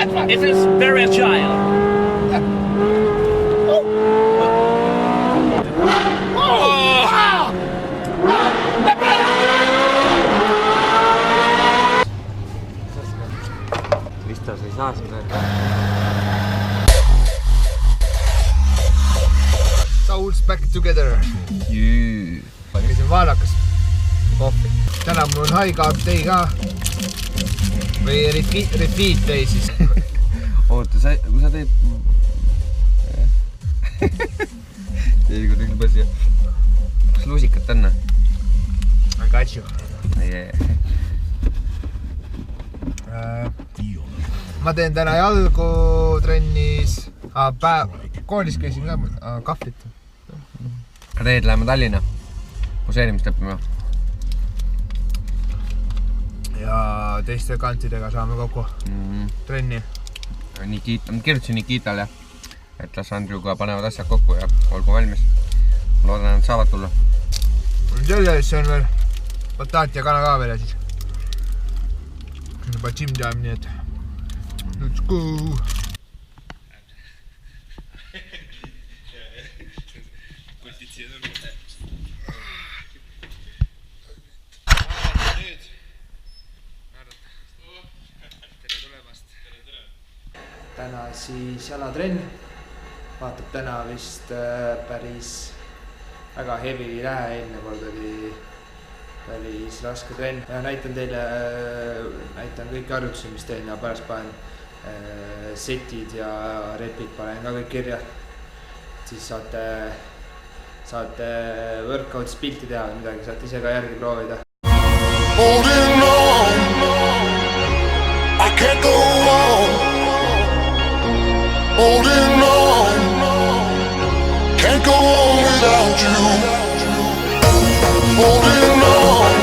It is very agile. Vistas ei saa siin veel. Souls back together. Käisin vaadakas kohvi. Täna mul on high carb day ka. Või repeat day siis. Oota, kui sa teed... Teed kui teed juba siia. Kas luusikat enne? I got you. Ma teen täna jalgu trennis. Koolis käisin ka kahvlit. Reed läheme Tallinna. Poseerimist lõppime. Ja teiste kantidega saame kokku trenni. Ma kirjutasin Nikitale, et las Andriuga panevad asjad kokku ja olgu valmis. Loodan, et saavad tulla. See on veel bataat ja kana ka veel ja siis. See on juba gym time, nii et let's go! Täna siis jalatrenn. Vaatab täna vist päris väga heavy ei lähe, eelmine kord oli päris raske trenn. Ja näitan kõiki harjutusi, mis teen ja pärast panen setid ja repid panen ka kõik kirja. Siis saate workouts pilti teha või midagi, saate ise ka järgi proovida. Holding on, I can't go on. Holding on, can't go on without you. Holding on,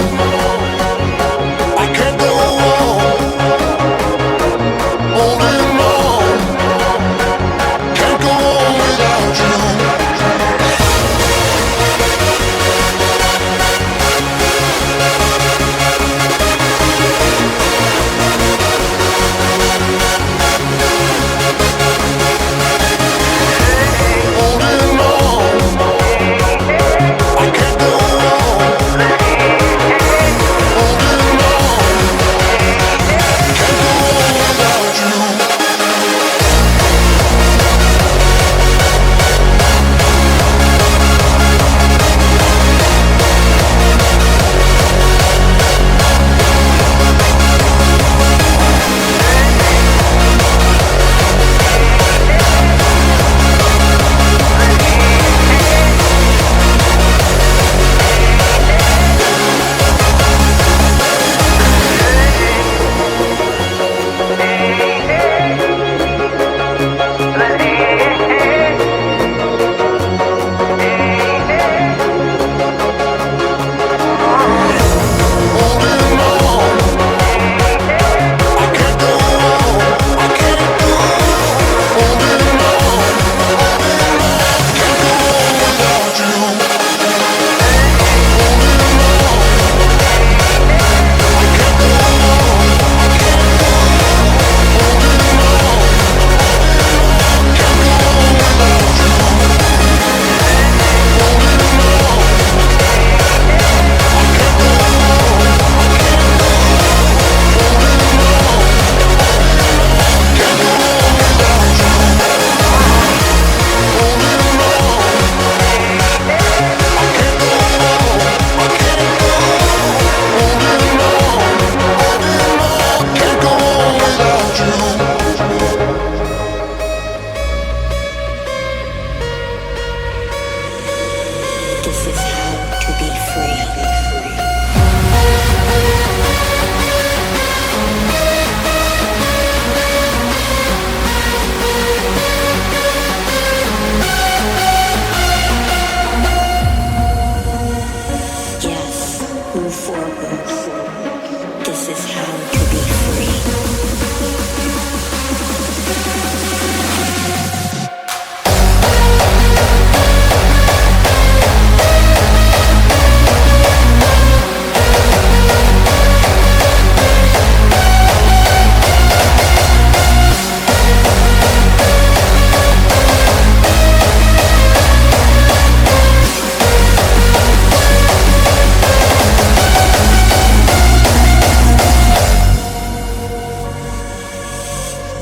I can't go on. Holding on, can't go on without you.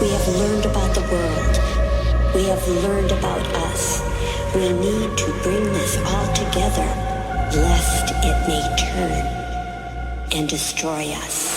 We have learned about the world. We have learned about us. We need to bring this all together, lest it may turn and destroy us.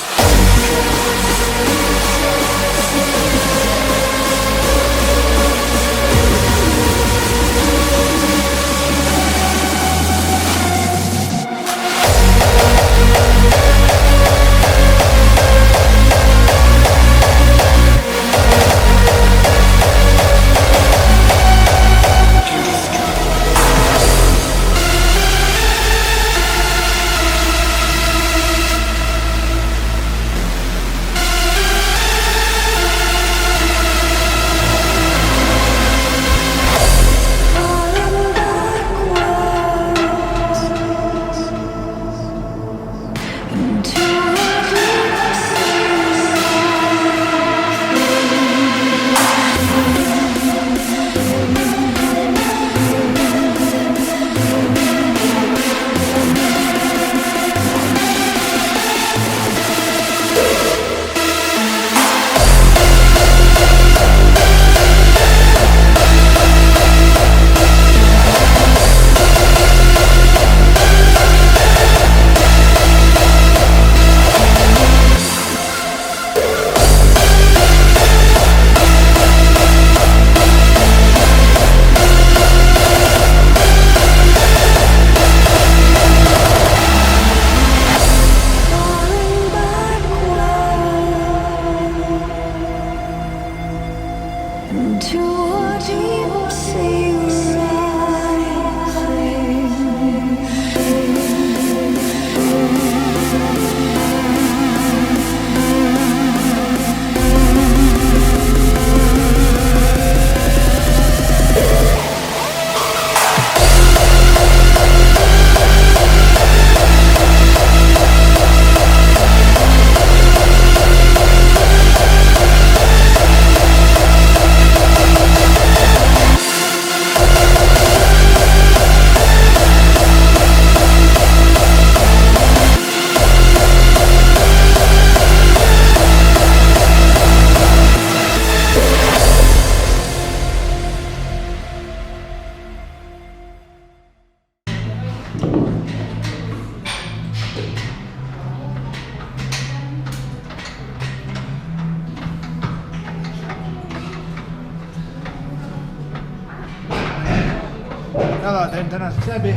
Jalatrenn tänaseks läbi.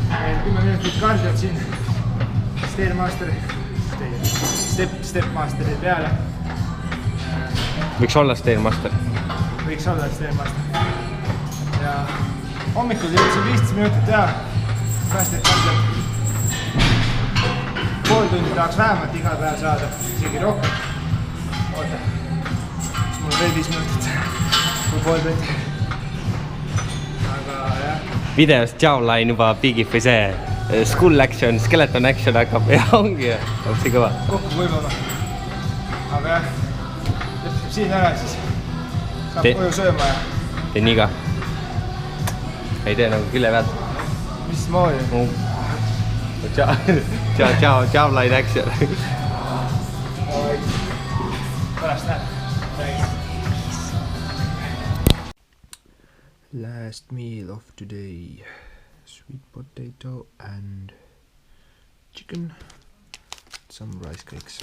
Meil 10 minutit kardiot siin Stepmasteri peale. Võiks olla Stairmaster. Võiks olla Stairmaster. Ja hommikul jõudsin 15 minutit teha. Päästet kardiot. Pool tundi tahaks vähemalt igal päev saada, isegi rohkem. Oota, siis mul veel 5 minutit kui pool tundi. Aga jah. Videos Jawline juba pigib või see Skull Action, Skeleton Action hakkab ja ongi see kõva. Kokku võib-olla. Aga jah, lõpeb siin ära siis. Saab koju sööma ja. Tee nii ka. Ei tee nagu külle pealt. Mis moodi? Jawline Action. Pärast näeb. Last meal of today. Sweet potato and chicken. Some rice cakes.